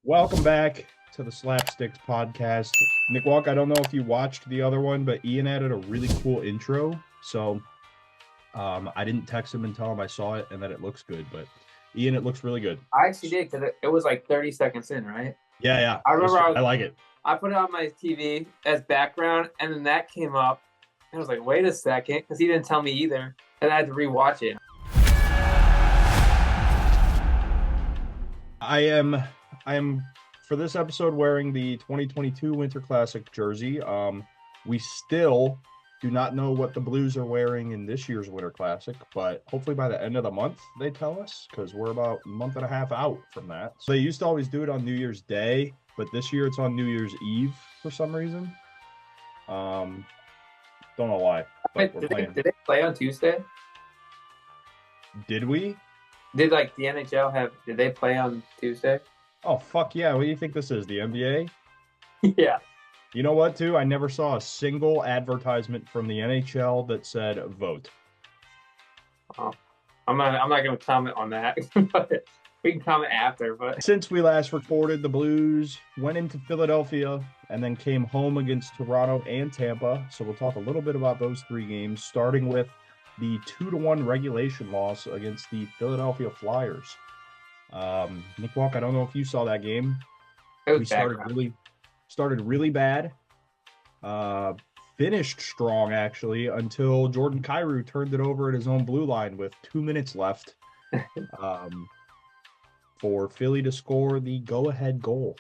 Welcome back to the SLAPSTICKS podcast. Nick Walk, I don't know if you watched the other one, but Ian added a really cool intro. So I didn't text him and tell him I saw it and that it looks good, but Ian, it looks really good. I actually did because it was like 30 seconds in, right? Yeah. I remember I like it. I put it on my TV as background, and then that came up. And I was like, wait a second, because he didn't tell me either. And I had to rewatch it. I am for this episode wearing the 2022 Winter Classic jersey. We still do not know what the Blues are wearing in this year's Winter Classic, but hopefully by the end of the month they tell us, because we're about a month and a half out from that. So they used to always do it on New Year's Day, but this year it's on New Year's Eve for some reason. Don't know why. Wait, did they play on Tuesday? Did we? Did like the NHL did they play on Tuesday? Oh, fuck yeah. What do you think this is, the NBA? Yeah. You know what, too? I never saw a single advertisement from the NHL that said vote. Oh, I'm not going to comment on that. But we can comment after. But since we last recorded, the Blues went into Philadelphia and then came home against Toronto and Tampa. So we'll talk a little bit about those three games, starting with the 2-1 regulation loss against the Philadelphia Flyers. Nick Walk, I don't know if you saw that game. We started really bad. Finished strong, actually, until Jordan Kyrou turned it over at his own blue line with 2 minutes left for Philly to score the go-ahead goal.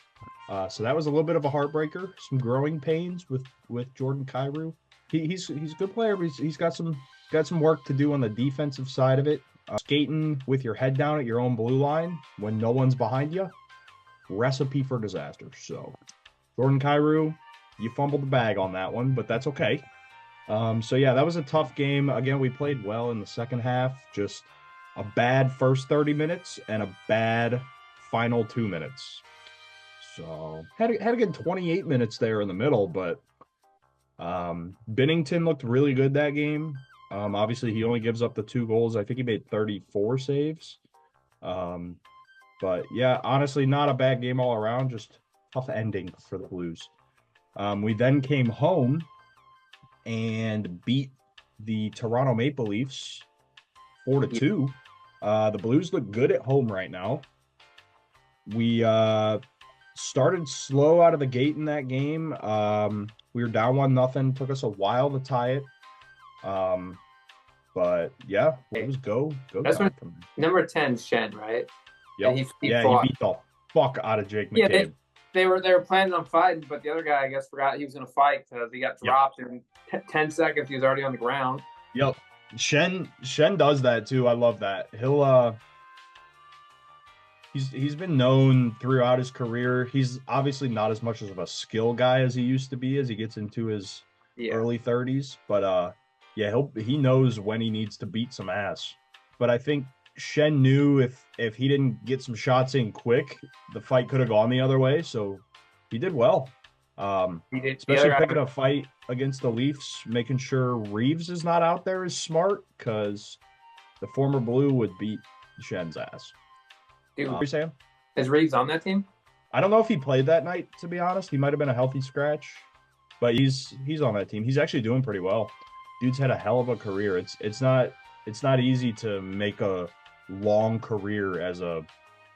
So that was a little bit of a heartbreaker. Some growing pains with Jordan Kyrou. He's a good player, but he's got some work to do on the defensive side of it. Skating with your head down at your own blue line when no one's behind you, recipe for disaster. So Jordan Kyrou, you fumbled the bag on that one, but that's okay. So yeah, that was a tough game. Again, we played well in the second half. Just a bad first 30 minutes and a bad final 2 minutes. So had a good 28 minutes there in the middle, but Binnington looked really good that game. Obviously, he only gives up the 2 goals. I think he made 34 saves. But yeah, honestly, not a bad game all around. Just tough ending for the Blues. We then came home and beat the Toronto Maple Leafs 4-2. The Blues look good at home right now. We started slow out of the gate in that game. We were down 1-0. Took us a while to tie it. But yeah, it was go. That's when number 10, Shen, right? Yep. He beat the fuck out of Jake McCabe. Yeah, they were planning on fighting, but the other guy, I guess, forgot he was going to fight because he got dropped in 10 seconds. He was already on the ground. Yep. Shen does that too. I love that. He's been known throughout his career. He's obviously not as much of a skill guy as he used to be as he gets into his early 30s, but yeah, he knows when he needs to beat some ass. But I think Shen knew if he didn't get some shots in quick, the fight could have gone the other way. So he did well. He did, especially picking a fight against the Leafs, making sure Reeves is not out there is smart, because the former Blue would beat Shen's ass. Dude, what are you saying? Is Reeves on that team? I don't know if he played that night, to be honest. He might have been a healthy scratch, but he's on that team. He's actually doing pretty well. Dude's had a hell of a career. It's not easy to make a long career as a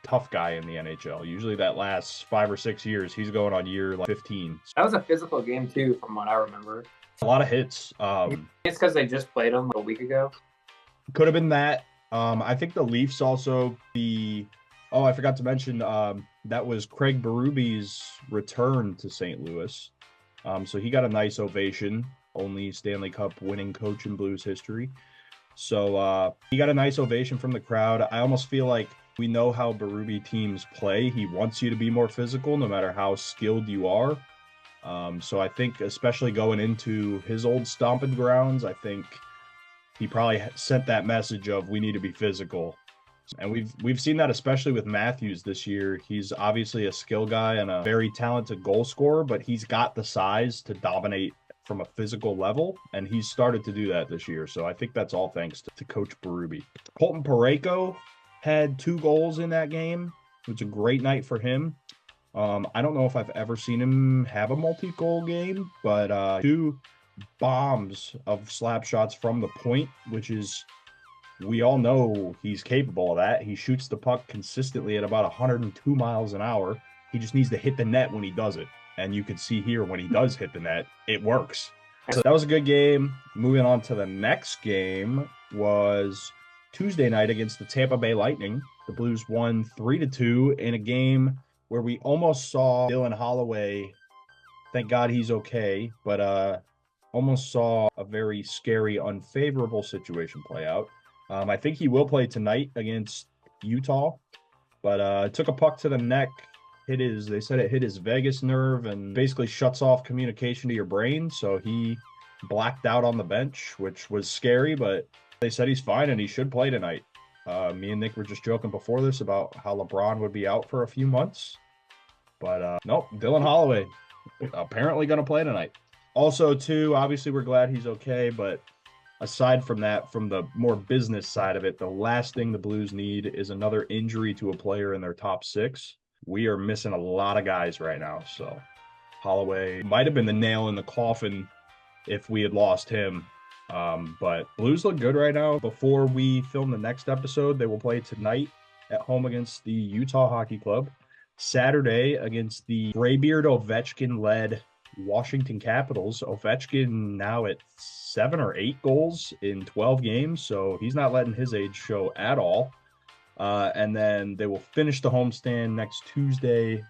tough guy in the NHL. Usually that lasts 5 or 6 years. He's going on year 15. That was a physical game too, from what I remember. A lot of hits. It's because they just played him a week ago. Could have been that. I think the Leafs also I forgot to mention that was Craig Berube's return to St. Louis. So he got a nice ovation. Only Stanley Cup winning coach in Blues history. So he got a nice ovation from the crowd. I almost feel like we know how Berube teams play. He wants you to be more physical no matter how skilled you are. So I think especially going into his old stomping grounds, I think he probably sent that message of we need to be physical. And we've seen that especially with Matthews this year. He's obviously a skill guy and a very talented goal scorer, but he's got the size to dominate from a physical level, and he's started to do that this year. So I think that's all thanks to Coach Berube. Colton Parayko had 2 goals in that game. It was a great night for him. I don't know if I've ever seen him have a multi-goal game, but two bombs of slap shots from the point, which is, we all know he's capable of that. He shoots the puck consistently at about 102 miles an hour. He just needs to hit the net when he does it. And you can see here when he does hit the net, it works. So that was a good game. Moving on to the next game was Tuesday night against the Tampa Bay Lightning. The Blues won 3-2 in a game where we almost saw Dylan Holloway. Thank God he's okay, but almost saw a very scary, unfavorable situation play out. I think he will play tonight against Utah, but took a puck to the neck, they said it hit his vagus nerve and basically shuts off communication to your brain. So he blacked out on the bench, which was scary, but they said he's fine and he should play tonight. Me and Nick were just joking before this about how LeBron would be out for a few months, but nope, Dylan Holloway apparently going to play tonight. Also, too, obviously we're glad he's okay, but aside from that, from the more business side of it, the last thing the Blues need is another injury to a player in their top six. We are missing a lot of guys right now, so Holloway might have been the nail in the coffin if we had lost him. But Blues look good right now. Before we film the next episode, they will play tonight at home against the Utah Hockey Club, Saturday against the Graybeard Ovechkin-led Washington Capitals. Ovechkin now at 7 or 8 goals in 12 games, so he's not letting his age show at all. And then they will finish the homestand next Tuesday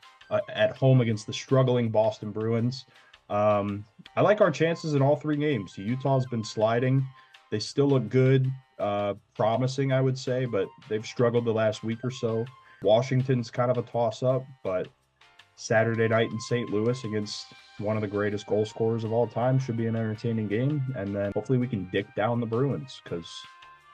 at home against the struggling Boston Bruins. I like our chances in all 3 games. Utah's been sliding. They still look good, promising, I would say, but they've struggled the last week or so. Washington's kind of a toss-up, but Saturday night in St. Louis against one of the greatest goal scorers of all time should be an entertaining game. And then hopefully we can dick down the Bruins because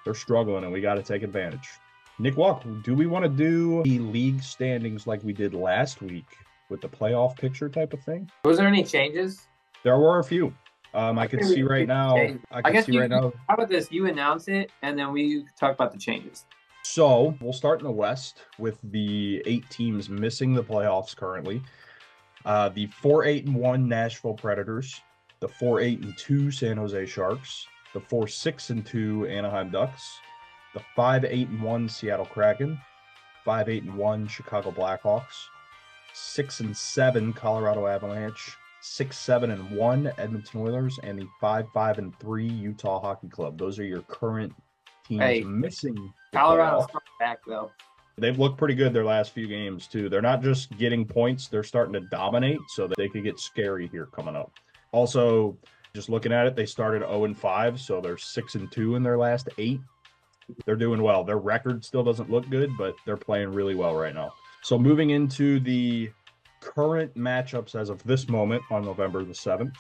they're struggling and we got to take advantage. Nick Walk, do we want to do the league standings like we did last week with the playoff picture type of thing? Was there any changes? There were a few. I can see right now. How about this? You announce it, and then we talk about the changes. So we'll start in the West with the 8 teams missing the playoffs currently. The 4-8-1 Nashville Predators, the 4-8-2 San Jose Sharks, the 4-6-2 Anaheim Ducks, the 5-8-1 Seattle Kraken, 5-8-1 Chicago Blackhawks, 6-7 Colorado Avalanche, 6-7-1 Edmonton Oilers, and the 5-5-3 Utah Hockey Club. Those are your current teams missing. Colorado's coming back though. They've looked pretty good their last few games too. They're not just getting points, they're starting to dominate, so that they could get scary here coming up. Also, just looking at it, they started 0-5, so they're 6-2 in their last 8. They're doing well. Their record still doesn't look good, but they're playing really well right now. So moving into the current matchups as of this moment on November the 7th,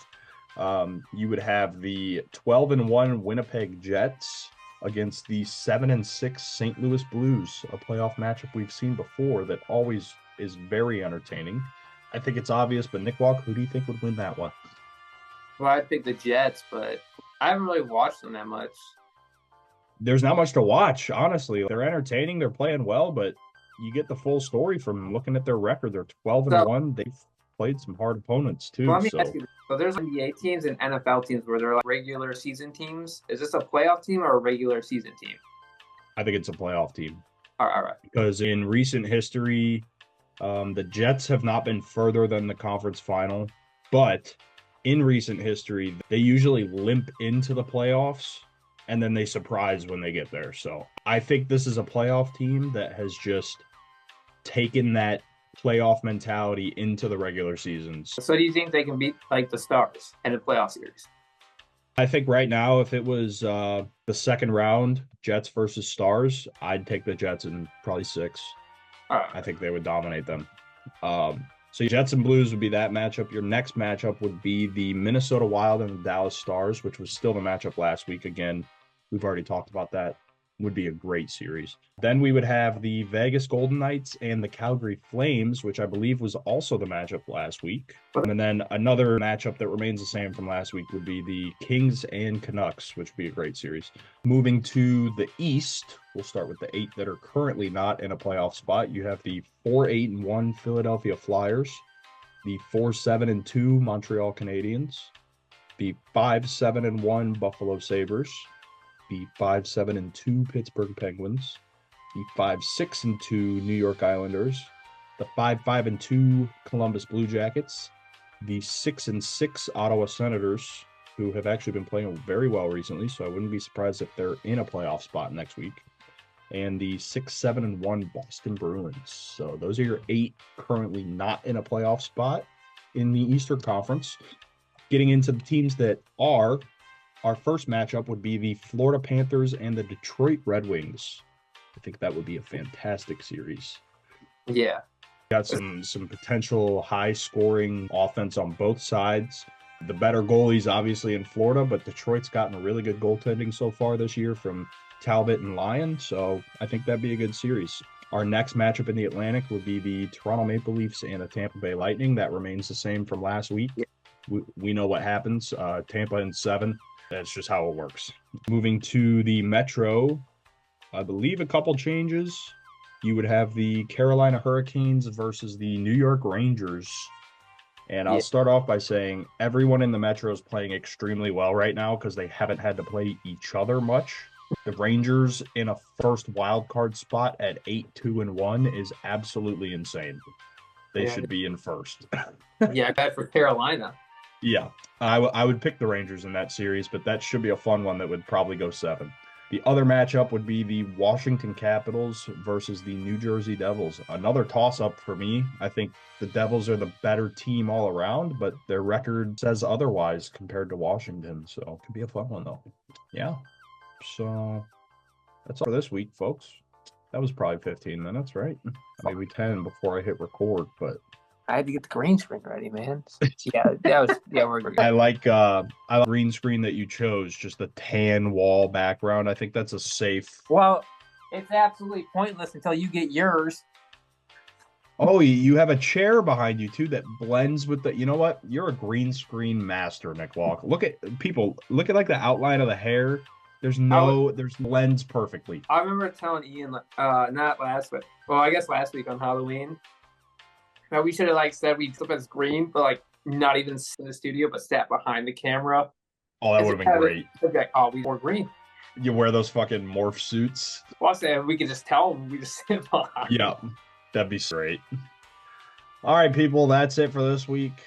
you would have the 12-1 Winnipeg Jets against the 7-6 St. Louis Blues, a playoff matchup we've seen before that always is very entertaining. I think it's obvious, but Nick Walk, who do you think would win that one? Well, I'd pick the Jets, but I haven't really watched them that much. There's not much to watch, honestly. They're entertaining, they're playing well, but you get the full story from looking at their record. They're 12-1. They've played some hard opponents too. Well, let me ask you, so there's NBA teams and NFL teams where they're like regular season teams. Is this a playoff team or a regular season team? I think it's a playoff team. All right. Because in recent history, the Jets have not been further than the conference final, but in recent history, they usually limp into the playoffs and then they surprise when they get there. So I think this is a playoff team that has just taken that playoff mentality into the regular seasons. So do you think they can beat like the Stars in a playoff series? I think right now, if it was the second round, Jets versus Stars, I'd take the Jets in probably 6. I think they would dominate them. So Jets and Blues would be that matchup. Your next matchup would be the Minnesota Wild and the Dallas Stars, which was still the matchup last week. Again, we've already talked about that. would be a great series. Then we would have the Vegas Golden Knights and the Calgary Flames, which I believe was also the matchup last week. And then another matchup that remains the same from last week would be the Kings and Canucks, which would be a great series. Moving to the East, we'll start with the 8 that are currently not in a playoff spot. You have the 4-8-1 Philadelphia Flyers, the 4-7-2 Montreal Canadiens, the 5-7-1 Buffalo Sabres, the 5-7-2 Pittsburgh Penguins, the 5-6-2 New York Islanders, the 5-5-2 Columbus Blue Jackets, the 6-6 Ottawa Senators, who have actually been playing very well recently, so I wouldn't be surprised if they're in a playoff spot next week, and the 6-7-1 Boston Bruins. So those are your 8 currently not in a playoff spot in the Eastern Conference. Getting into the teams that are, our first matchup would be the Florida Panthers and the Detroit Red Wings. I think that would be a fantastic series. Yeah. Got some potential high-scoring offense on both sides. The better goalies, obviously, in Florida, but Detroit's gotten a really good goaltending so far this year from Talbot and Lyon, so I think that'd be a good series. Our next matchup in the Atlantic would be the Toronto Maple Leafs and the Tampa Bay Lightning. That remains the same from last week. We know what happens. Tampa in 7. That's just how it works. Moving to the Metro, I believe a couple changes. You would have the Carolina Hurricanes versus the New York Rangers. And I'll start off by saying everyone in the Metro is playing extremely well right now because they haven't had to play each other much. The Rangers in a first wild card spot at 8-2-1 is absolutely insane. They should be in first. Yeah, bad for Carolina. Yeah, I would pick the Rangers in that series, but that should be a fun one that would probably go 7. The other matchup would be the Washington Capitals versus the New Jersey Devils. Another toss-up for me. I think the Devils are the better team all around, but their record says otherwise compared to Washington, so it could be a fun one, though. Yeah, so that's all for this week, folks. That was probably 15 minutes, right? Maybe 10 before I hit record, but I had to get the green screen ready, man. We're good. I like green screen that you chose, just the tan wall background. I think that's a safe. Well, it's absolutely pointless until you get yours. Oh, you have a chair behind you too that blends with the. You know what? You're a green screen master, Nick Walk. Look at like the outline of the hair. There's blends perfectly. I remember telling Ian, not last week. Well, I guess last week on Halloween. Now we should have said we'd flip as green, but not even in the studio, but sat behind the camera. Oh, that would have been great. We wore green. You wear those fucking morph suits. Well, I said we could just tell them we just sit behind. Yeah, that'd be great. All right, people, that's it for this week.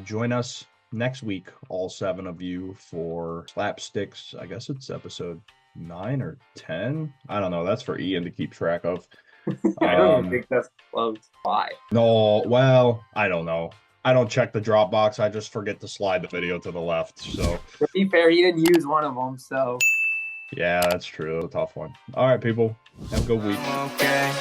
Join us next week, all 7 of you, for Slapsticks. I guess it's episode 9 or 10. I don't know. That's for Ian to keep track of. I don't even think that's close. Why? No, well, I don't know. I don't check the Dropbox. I just forget to slide the video to the left. So, to be fair, he didn't use one of them, so. Yeah, that's true. A tough one. All right, people. Have a good week. Okay.